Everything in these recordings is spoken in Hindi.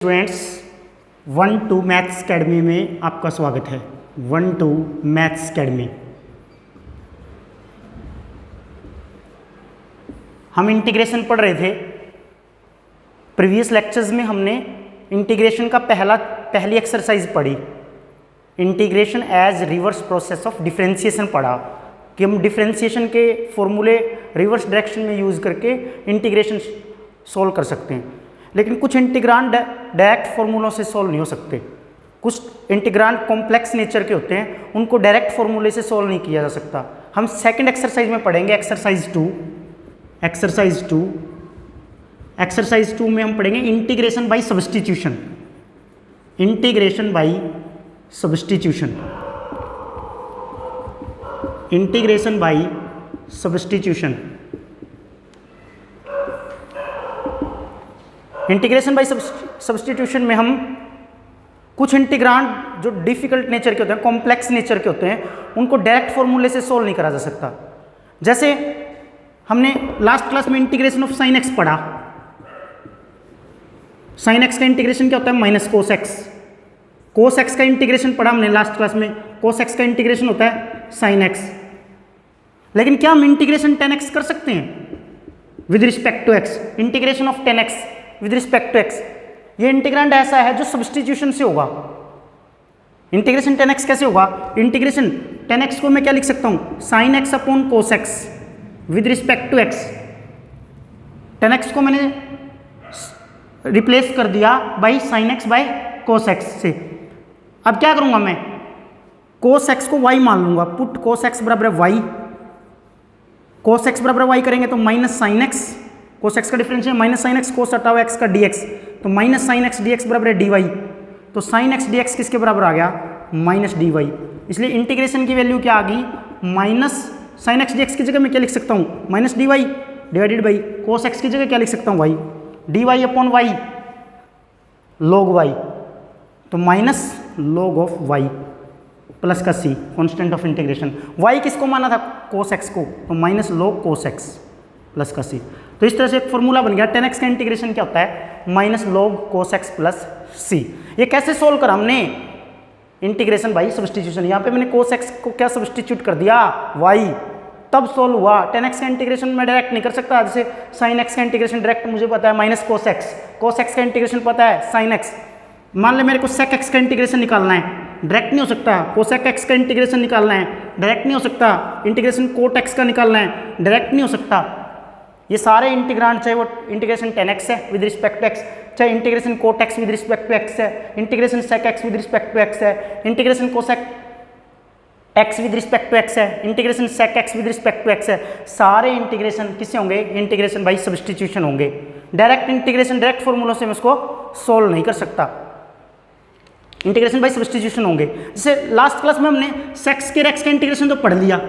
स्टूडेंट्स 1-2 मैथ्स अकेडमी में आपका स्वागत है। 1-2 मैथ्स अकेडमी। हम इंटीग्रेशन पढ़ रहे थे। प्रीवियस लेक्चर्स में हमने इंटीग्रेशन का पहली एक्सरसाइज पढ़ी, integration as reverse process of differentiation पढ़ा कि हम डिफरेंशिएशन के फॉर्मूले रिवर्स डायरेक्शन में यूज़ करके इंटीग्रेशन सॉल्व कर सकते हैं। लेकिन कुछ इंटीग्रांड डायरेक्ट फॉर्मूलों से सॉल्व नहीं हो सकते। कुछ इंटीग्रांड कॉम्प्लेक्स नेचर के होते हैं, उनको डायरेक्ट फॉर्मूले से सॉल्व नहीं किया जा सकता। हम सेकंड एक्सरसाइज में पढ़ेंगे, एक्सरसाइज टू में हम पढ़ेंगे integration by substitution. Integration by substitution integration by substitution में हम कुछ इंटीग्रांड जो डिफिकल्ट नेचर के होते हैं, कॉम्प्लेक्स नेचर के होते हैं, उनको डायरेक्ट फॉर्मूले से सॉल्व नहीं करा जा सकता। जैसे हमने लास्ट क्लास में इंटीग्रेशन ऑफ साइन एक्स पढ़ा। साइन एक्स का इंटीग्रेशन क्या होता है? Minus cos x. Cos x का इंटीग्रेशन पढ़ा हमने लास्ट क्लास में, कोस एक्स का इंटीग्रेशन होता है साइन एक्स। लेकिन क्या हम इंटीग्रेशन टेन एक्स कर सकते हैं with respect to x? Integration of tan x with respect to x, ये इंटीग्रांड ऐसा है जो सब्स्टिट्यूशन से होगा। इंटीग्रेशन टेन एक्स कैसे होगा? इंटीग्रेशन टेन एक्स को मैं क्या लिख सकता हूँ? Sine x upon cos x with respect to x. Tan x को मैंने रिप्लेस कर दिया by sine x by cos x से। अब क्या करूँगा मैं? कोस एक्स को वाई मान लूँगा। पुट कोस एक्स बराबर वाई। कोस एक्स बराबर वाई करेंगे तो minus sine x, cos x का differential minus sine x, cos हटाओ एक्स का डी एक्स, तो minus sine x d x बराबर है डी वाई। तो साइन एक्स डी एक्स किसके बराबर आ गया? Minus d y. इसलिए इंटीग्रेशन की वैल्यू क्या आ गई? Minus sine x d x की जगह मैं क्या लिख सकता हूँ? Minus d Y divided by cos x की जगह क्या लिख सकता हूँ? Y. D Y upon Y log Y, तो minus log of Y plus का सी कॉन्स्टेंट ऑफ इंटीग्रेशन। वाई किसको माना था? कोस एक्स को, तो minus log cos x plus का सी। तो इस तरह से एक फॉर्मूला बन गया। टेन एक्स का इंटीग्रेशन क्या होता है? Minus log cos x plus c. ये कैसे सोल्व करा हमने? Integration by substitution. यहाँ पे मैंने कोस एक्स को क्या सब्स्टिट्यूट कर दिया? वाई, तब सोल्व हुआ। टेन एक्स का इंटीग्रेशन मैं डायरेक्ट नहीं कर सकता। जैसे साइन एक्स का इंटीग्रेशन डायरेक्ट मुझे पता है minus cos x, cos x का इंटीग्रेशन पता है साइन एक्स। मान ले मेरे को सेक एक्स का इंटीग्रेशन निकालना है, डायरेक्ट नहीं हो सकता। कोसेक एक्स का इंटीग्रेशन निकालना है, डायरेक्ट नहीं हो सकता। इंटीग्रेशन कोट एक्स का निकालना है, डायरेक्ट नहीं हो सकता। ये सारे इंटीग्रांड, चाहे वो इंटीग्रेशन टेन एक्स है विद रिस्पेक्ट टू एक्स, चाहे integration cot x with respect to x है, integration sec x with respect to x है, integration cosec x with respect to x है, integration sec x with respect to x है, सारे इंटीग्रेशन किससे होंगे? इंटीग्रेशन बाई सब्स्टिट्यूशन होंगे। डायरेक्ट इंटीग्रेशन डायरेक्ट फॉर्मूलों से मैं उसको सोल्व नहीं कर सकता। इंटीग्रेशन बाई सब्स्टिट्यूशन होंगे। जैसे लास्ट क्लास में हमने सेक्स स्क्वायर एक्स का इंटीग्रेशन तो पढ़ लिया।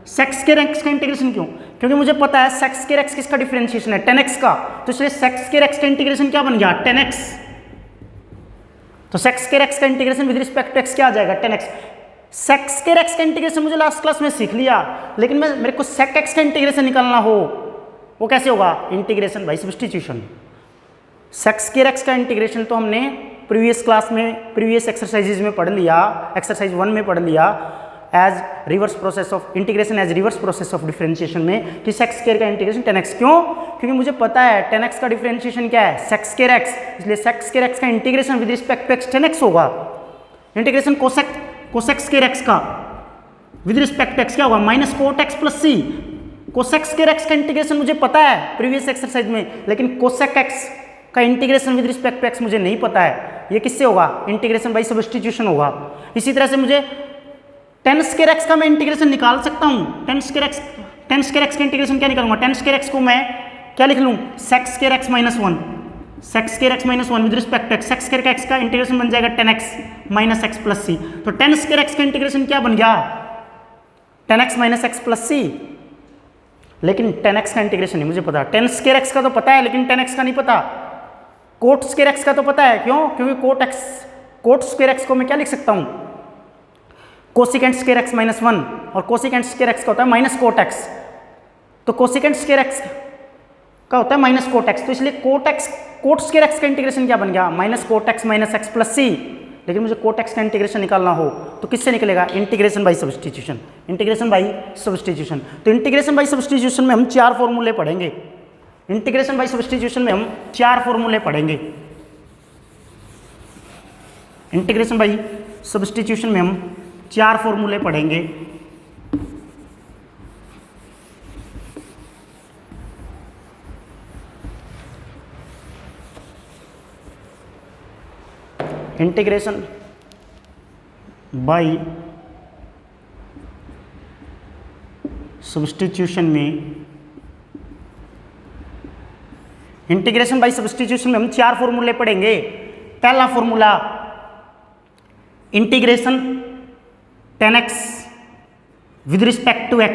सेक्स स्क्वायर एक्स का इंटीग्रेशन क्यों? क्योंकि मुझे पता है सेक्स स्क्वायर एक्स किसका डिफरेंशिएशन है? टेन एक्स का। तो इसलिए सेक्स स्क्वायर एक्स का इंटीग्रेशन क्या बन गया? Tan x. तो सेक्स स्क्वायर एक्स का integration with respect to x क्या आ जाएगा? Tan x. Sec square x का इंटीग्रेशन मुझे लास्ट क्लास में सीख लिया, लेकिन मेरे को सेक एक्स का इंटीग्रेशन निकालना हो, वो कैसे होगा? Integration by substitution. Sec square x का इंटीग्रेशन तो हमने प्रीवियस क्लास में, प्रीवियस एक्सरसाइजेज में पढ़ लिया, एक्सरसाइज 1 में पढ़ लिया, as reverse process of integration as reverse process of differentiation में कि सेक्स स्क्वायर का इंटीग्रेशन टेन एक्स। क्यों? क्योंकि मुझे पता है टेन एक्स का डिफरेंशिएशन क्या है? Sec square x. इसलिए सेक्स स्क्वायर एक्स का integration with respect to x tan x होगा। इंटीग्रेशन कोसेक स्क्वायर एक्स का विद रिस्पेक्ट टू एक्स क्या होगा? Minus cot x plus c. Cosec square x का इंटीग्रेशन मुझे पता है प्रीवियस एक्सरसाइज में, लेकिन कोसेक एक्स का integration with respect to x मुझे नहीं पता है। ये किससे होगा? इंटीग्रेशन बाई सब्स्टिट्यूशन होगा। इसी तरह से मुझे टेन स्क्वायर एक्स का मैं इंटीग्रेशन निकाल सकता हूँ। टेन स्क्वायर एक्स का इंटीग्रेशन क्या निकालूंगा? टेन स्क्वायर एक्स को मैं क्या लिख लूँ? Sec square x minus one, sec square x minus one with respect to x. Sec square x का इंटीग्रेशन बन जाएगा tan x minus x plus c. तो टेन स्क्वायर एक्स का इंटीग्रेशन क्या बन गया? Tan x minus x plus c. लेकिन टेन एक्स का इंटीग्रेशन नहीं मुझे पता। टेन स्क्वायर एक्स का तो पता है, लेकिन टेन एक्स का नहीं पता। कोट स्क्वायर एक्स का तो पता है। क्यों? क्योंकि कोट स्क्वायर एक्स को मैं क्या लिख सकता हूँ? Cosecant square x minus one, और कोसिकेंट स्क्वायर एक्स का होता है माइनस कोट एक्स। तो कोसिकेंट स्क्वायर एक्स का होता है माइनस कोट एक्स, तो इसलिए कोट स्क्वायर एक्स का इंटीग्रेशन क्या बन गया, minus cot x minus x plus c. लेकिन मुझे कोट एक्स का इंटीग्रेशन निकालना हो तो किससे निकलेगा, integration by substitution, integration by substitution. तो इंटीग्रेशन बाई सब्सटीट्यूशन में हम 4 फॉर्मूले पढ़ेंगे, इंटीग्रेशन बाई सब्सटीट्यूशन में हम 4 फॉर्मूले पढ़ेंगे। इंटीग्रेशन बाई सब्सटीट्यूशन में हम 4 फॉर्मूले पढ़ेंगे। इंटीग्रेशन बाई सब्सटीट्यूशन में, इंटीग्रेशन बाई सब्सटीट्यूशन में हम 4 फॉर्मूले पढ़ेंगे। पहला formula integration tan x with respect to x।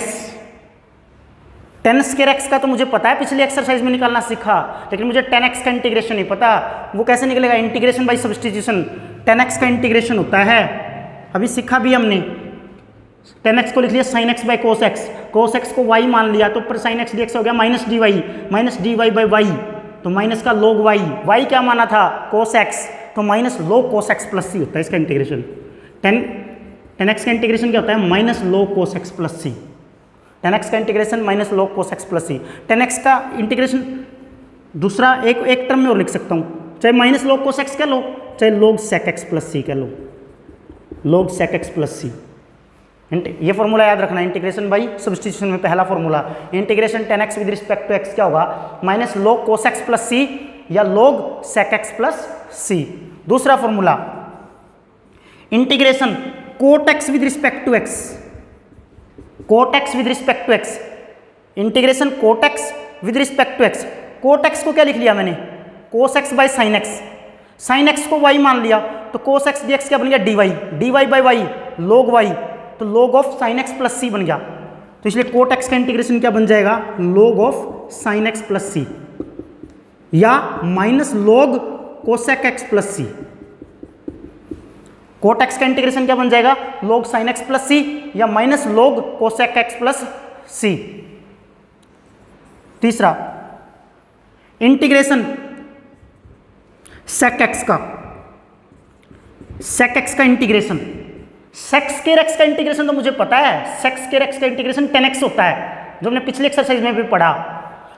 tan square x का तो मुझे पता है, पिछली एक्सरसाइज में निकालना सीखा, लेकिन मुझे tan x का इंटीग्रेशन नहीं पता। वो कैसे निकलेगा, integration by substitution. tan x का इंटीग्रेशन होता है, अभी सीखा भी हमने, tan x को लिख लिया sin x by cos x, cos x को y मान लिया तो ऊपर sin x dx हो गया माइनस dy बाई y, तो माइनस का log y क्या माना था, cos x, तो minus log cos x plus c होता है इसका इंटीग्रेशन। tan x का इंटीग्रेशन क्या होता है, minus log cos x plus c. tan x का integration minus log cos x plus c. tan x का इंटीग्रेशन दूसरा एक टर्म में और लिख सकता हूँ, चाहे माइनस log cos x कह लो, चाहे log sec x plus c कह लो, log sec x plus c. ये फॉर्मूला याद रखना, इंटीग्रेशन बाई सब्सटीट्यूशन में पहला formula, integration tan x with respect to x क्या होगा, minus log cos x plus c या log sec x प्लस सी। दूसरा formula integration cot x with respect to x, cot x with respect to x, integration cot x with respect to x। Cot x को क्या लिख लिया मैंने, cos x by sin x, sin x को y मान लिया तो cos x dx क्या बन गया, dy by y log y, तो log of sin x plus c बन गया। तो इसलिए कोट x का इंटीग्रेशन क्या बन जाएगा, log of sin x plus c या minus log cosec x plus c. Cot x का इंटीग्रेशन क्या बन जाएगा, log sin x plus c या minus log cosec x plus c. तीसरा इंटीग्रेशन sec x का, sec x का इंटीग्रेशन, sec स्क्वायर x का इंटीग्रेशन तो मुझे पता है, sec स्क्वायर x का इंटीग्रेशन tan x होता है जो हमने पिछली एक्सरसाइज में भी पढ़ा,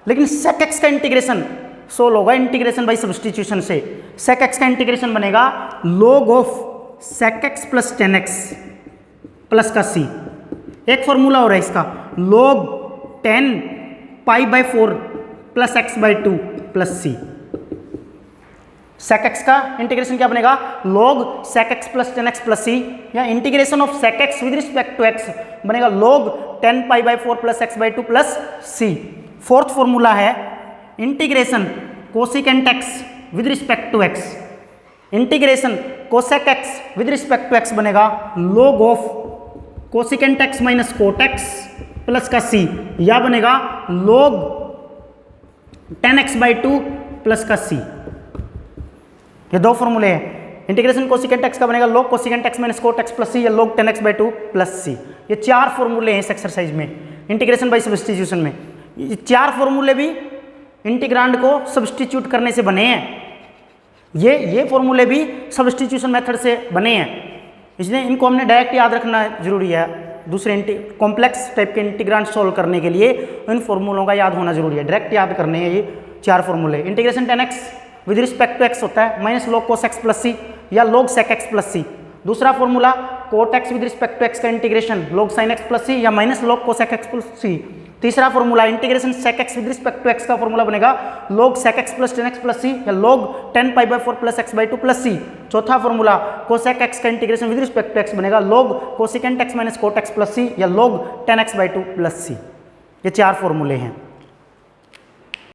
लेकिन sec x का इंटीग्रेशन सोल्व होगा इंटीग्रेशन बाई सब्सटीट्यूशन से। sec x का इंटीग्रेशन बनेगा log of sec x plus tan x plus का c। एक फॉर्मूला हो रहा है इसका, log 10 pi by 4 plus x by 2 plus c। sec x का इंटीग्रेशन क्या बनेगा, log sec x plus tan x plus c या integration of sec x with respect to x बनेगा log 10 pi by 4 plus x by 2 plus c। Fourth formula है integration cosecant x with respect to x, integration cosec x with respect to x बनेगा log of cosecant x minus cot x plus का c या बनेगा log tan x by 2 plus का c। ये दो फॉर्मूले हैं, इंटीग्रेशन कोसिकेंट x का बनेगा log cosecant x minus cot x plus c या log tan x by 2 plus c। ये 4 फॉर्मूले हैं इस एक्सरसाइज में इंटीग्रेशन बाई सब्सटीट्यूशन में। ये 4 फॉर्मूले भी इंटीग्रांड को सब्सटीट्यूट करने से बने हैं, ये फॉर्मूले भी सब्सटीट्यूशन मेथड से बने हैं, इसलिए इनको हमने डायरेक्ट याद रखना जरूरी है। दूसरे कॉम्प्लेक्स टाइप के इंटीग्रांड सॉल्व करने के लिए इन फॉर्मूलों का याद होना जरूरी है, डायरेक्ट याद करने हैं ये 4 फॉर्मूले। Integration tan x with respect to x होता है minus log cos x plus c या log sec x प्लस सी। दूसरा formula cot x with respect to x का integration log sin x plus c या minus log cosec x plus c. तीसरा formula integration sec x with respect to x का फॉर्मूला बनेगा log sec x plus tan x plus c या log 10 pi by 4 plus x by 2 plus c. चौथा फॉर्मूला cosec x का integration with respect to x बनेगा log cosecant x minus cot x plus c या log tan x by 2 plus c. ये 4 फॉर्मूले हैं।